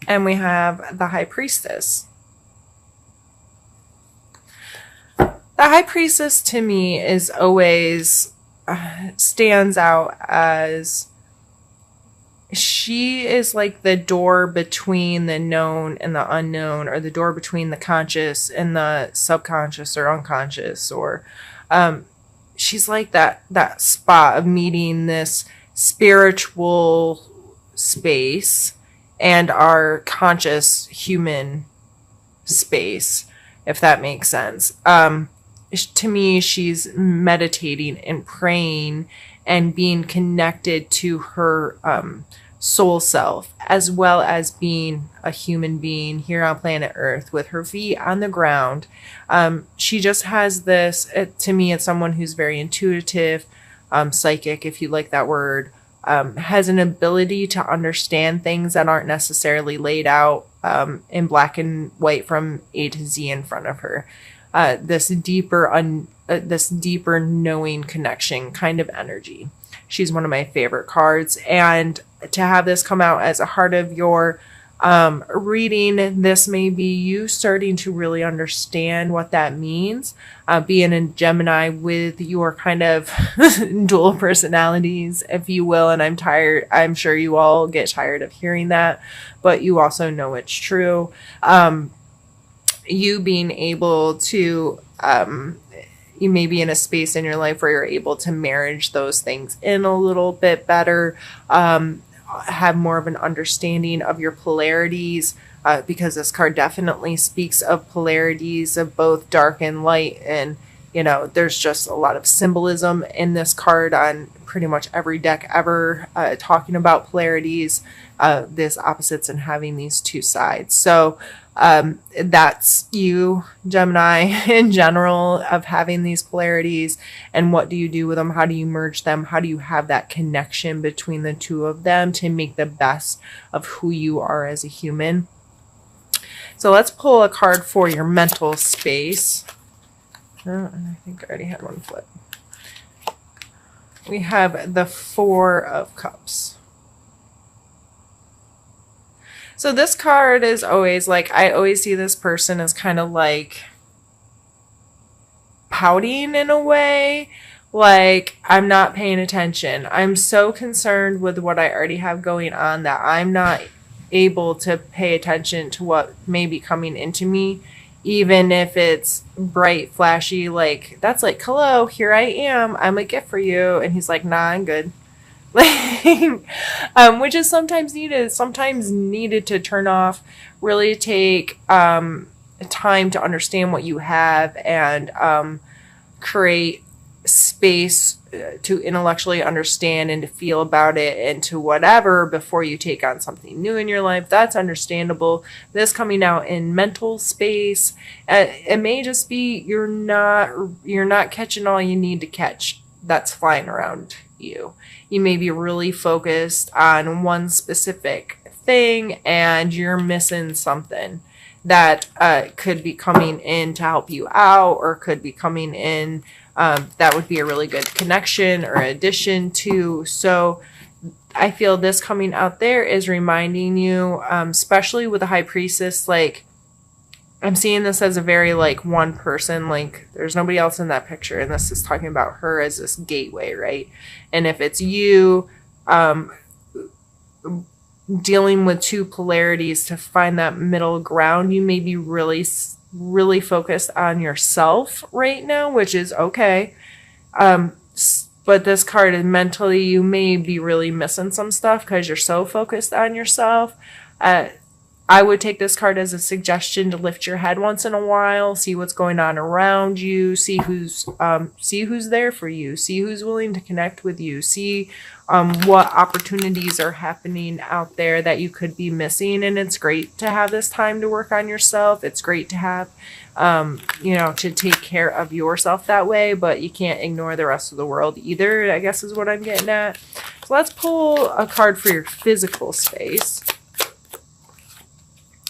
And we have the High Priestess. The High Priestess to me is always stands out as she is like the door between the known and the unknown, or the door between the conscious and the subconscious or unconscious, or she's like that spot of meeting this spiritual space and our conscious human space, if that makes sense. To me, she's meditating and praying and being connected to her soul self, as well as being a human being here on planet Earth with her feet on the ground. She just has this, to me, it's someone who's very intuitive, psychic, if you like that word, has an ability to understand things that aren't necessarily laid out in black and white from A to Z in front of her. This deeper knowing connection kind of energy. She's one of my favorite cards, and to have this come out as a heart of your reading, this may be you starting to really understand what that means, being a Gemini with your kind of dual personalities, if you will. And I'm sure you all get tired of hearing that, but you also know it's true. You being able to, you may be in a space in your life where you're able to marriage those things in a little bit better, have more of an understanding of your polarities, because this card definitely speaks of polarities of both dark and light. And, you know, there's just a lot of symbolism in this card on pretty much every deck ever, talking about polarities, this opposites, and having these two sides. So that's you, Gemini, in general, of having these polarities. And what do you do with them? How do you merge them? How do you have that connection between the two of them to make the best of who you are as a human? So let's pull a card for your mental space. I think I already had one flip. We have the Four of Cups. So this card is always like, I always see this person as kind of like pouting in a way, like I'm not paying attention. I'm so concerned with what I already have going on that I'm not able to pay attention to what may be coming into me, even if it's bright, flashy, like that's like, hello, here I am, I'm a gift for you. And he's like, nah, I'm good. Which is sometimes needed to turn off, really take time to understand what you have, and create space to intellectually understand and to feel about it and to whatever before you take on something new in your life. That's understandable. This coming out in mental space, it may just be you're not catching all you need to catch that's flying around you. You may be really focused on one specific thing and you're missing something that could be coming in to help you out, or could be coming in that would be a really good connection or addition to. So I feel this coming out there is reminding you, especially with the High Priestess, like I'm seeing this as a very like one person, like there's nobody else in that picture, and this is talking about her as this gateway, right? And if it's you dealing with two polarities to find that middle ground, you may be really focused on yourself right now, which is okay. But this card is mentally, you may be really missing some stuff because you're so focused on yourself. I would take this card as a suggestion to lift your head once in a while, see what's going on around you, see who's there for you, see who's willing to connect with you, see what opportunities are happening out there that you could be missing. And it's great to have this time to work on yourself. It's great to have, to take care of yourself that way, but you can't ignore the rest of the world either, I guess is what I'm getting at. So let's pull a card for your physical space.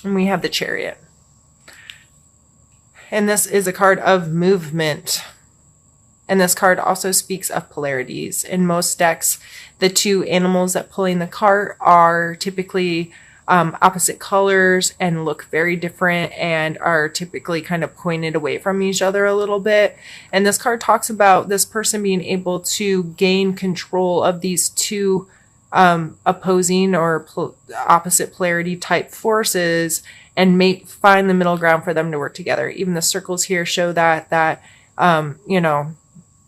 And we have the Chariot. And this is a card of movement. And this card also speaks of polarities. In most decks, the two animals that pulling the cart are typically opposite colors and look very different and are typically kind of pointed away from each other a little bit. And this card talks about this person being able to gain control of these two opposing or opposite polarity type forces and find the middle ground for them to work together. Even the circles here show that you know,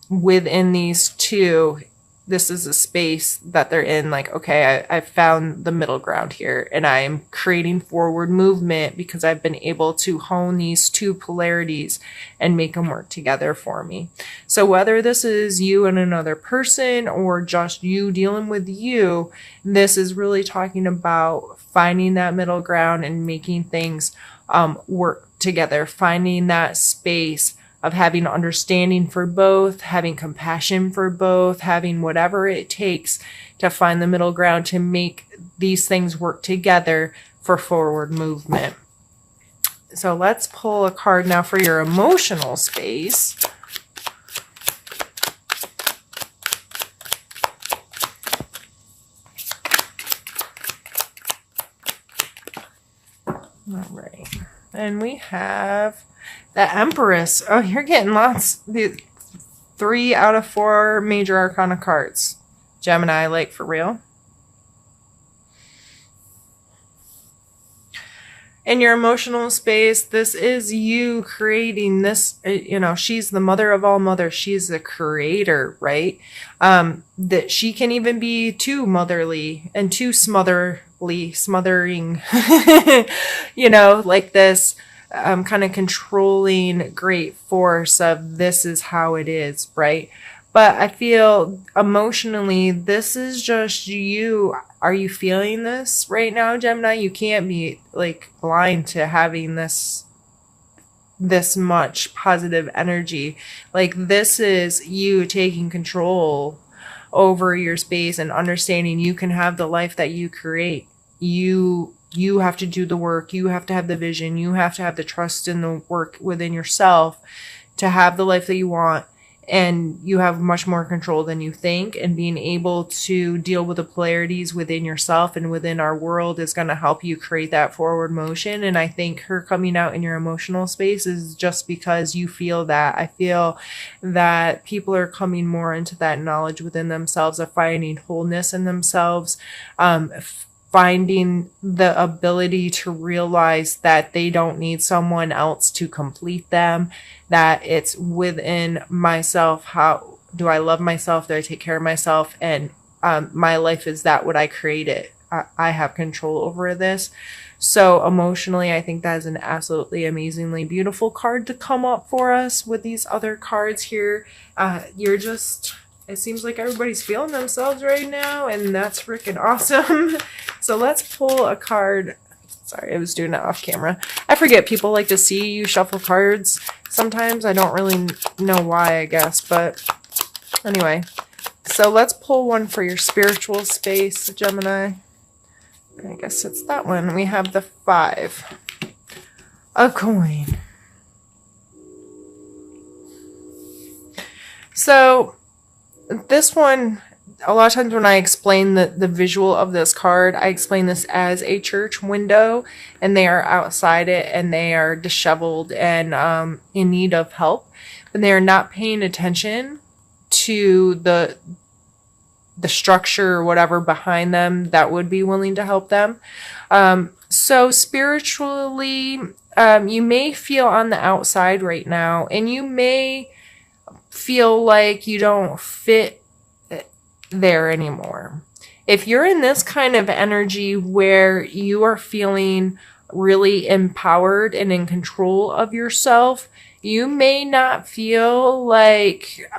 within these two, this is a space that they're in. Like, okay, I found the middle ground here, and I'm creating forward movement because I've been able to hone these two polarities and make them work together for me. So whether this is you and another person or just you dealing with you, this is really talking about finding that middle ground and making things work together, finding that space of having understanding for both, having compassion for both, having whatever it takes to find the middle ground to make these things work together for forward movement. So let's pull a card now for your emotional space. All right. And we have the Empress. Oh, you're getting lots. The 3 out of 4 major arcana cards. Gemini, like, for real. In your emotional space, this is you creating this, you know, she's the mother of all mothers. She's the creator, right? That she can even be too motherly and too smothering, you know, like this kind of controlling great force of this is how it is, right? But I feel emotionally, this is just you. Are you feeling this right now, Gemini? You can't be like blind to having this much positive energy. Like, this is you taking control over your space and understanding you can have the life that you create. You have to do the work. You have to have the vision. You have to have the trust in the work within yourself to have the life that you want. And you have much more control than you think. And being able to deal with the polarities within yourself and within our world is going to help you create that forward motion. And I think her coming out in your emotional space is just because you feel that. I feel that people are coming more into that knowledge within themselves of finding wholeness in themselves, finding the ability to realize that they don't need someone else to complete them, that it's within myself. How do I love myself? Do I take care of myself? And my life is that what I created. I have control over this. So emotionally, I think that is an absolutely amazingly beautiful card to come up for us with these other cards here. It seems like everybody's feeling themselves right now, and that's freaking awesome. So let's pull a card. Sorry, I was doing it off camera. I forget people like to see you shuffle cards sometimes. I don't really know why, I guess. But anyway, so let's pull one for your spiritual space, Gemini. I guess it's that one. We have the 5 of coin. So this one, a lot of times when I explain the visual of this card, I explain this as a church window, and they are outside it, and they are disheveled and in need of help, but they are not paying attention to the structure or whatever behind them that would be willing to help them. So spiritually, you may feel on the outside right now, and you may feel like you don't fit there anymore. If you're in this kind of energy where you are feeling really empowered and in control of yourself, you may not feel like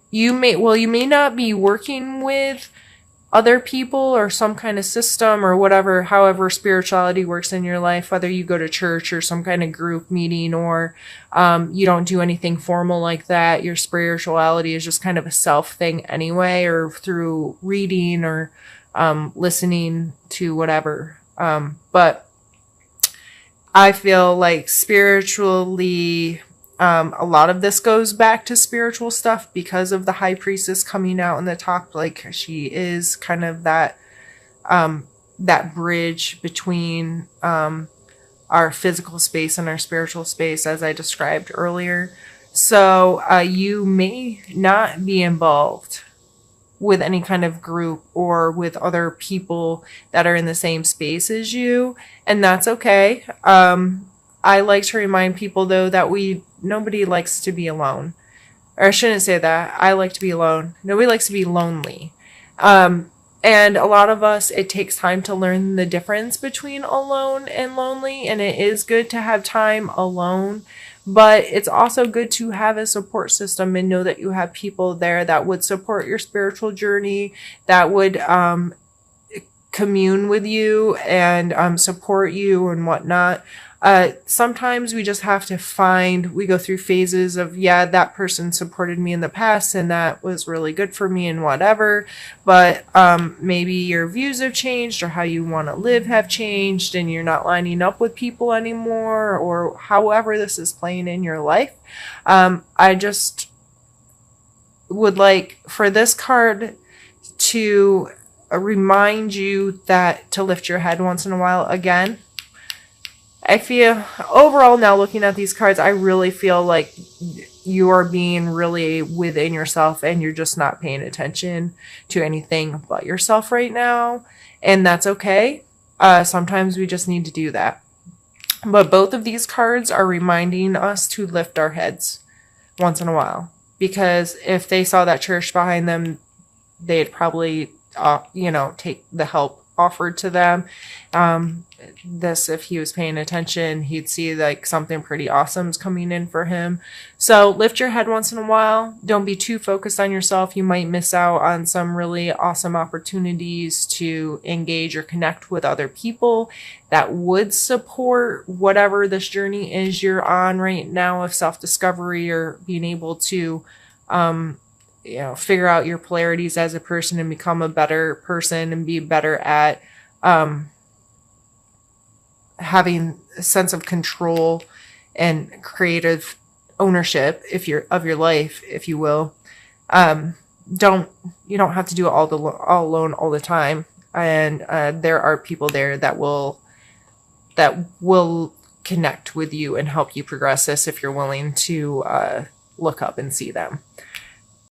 you may not be working with other people or some kind of system or whatever, however spirituality works in your life, whether you go to church or some kind of group meeting or you don't do anything formal like that. Your spirituality is just kind of a self thing anyway, or through reading or listening to whatever. But I feel like spiritually, a lot of this goes back to spiritual stuff because of the High Priestess coming out in the top. Like, she is kind of that that bridge between our physical space and our spiritual space, as I described earlier. So you may not be involved with any kind of group or with other people that are in the same space as you, and that's okay. I like to remind people though that nobody likes to be alone. Or I shouldn't say that. I like to be alone. Nobody likes to be lonely. And a lot of us, it takes time to learn the difference between alone and lonely. And it is good to have time alone, but it's also good to have a support system and know that you have people there that would support your spiritual journey, that would commune with you and support you and whatnot. Sometimes we just have to we go through phases of, yeah, that person supported me in the past and that was really good for me and whatever. But maybe your views have changed or how you want to live have changed and you're not lining up with people anymore, or however this is playing in your life. I just would like for this card to remind you that to lift your head once in a while again. I feel overall now looking at these cards, I really feel like you are being really within yourself and you're just not paying attention to anything but yourself right now. And that's okay. Sometimes we just need to do that. But both of these cards are reminding us to lift our heads once in a while. Because if they saw that church behind them, they'd probably, take the help offered to them. If he was paying attention, he'd see like something pretty awesome's coming in for him. So lift your head once in a while. Don't be too focused on yourself. You might miss out on some really awesome opportunities to engage or connect with other people that would support whatever this journey is you're on right now of self-discovery, or being able to figure out your polarities as a person and become a better person and be better at having a sense of control and creative ownership of your life, if you will. You don't have to do it all alone all the time. And there are people there that will connect with you and help you progress this if you're willing to look up and see them.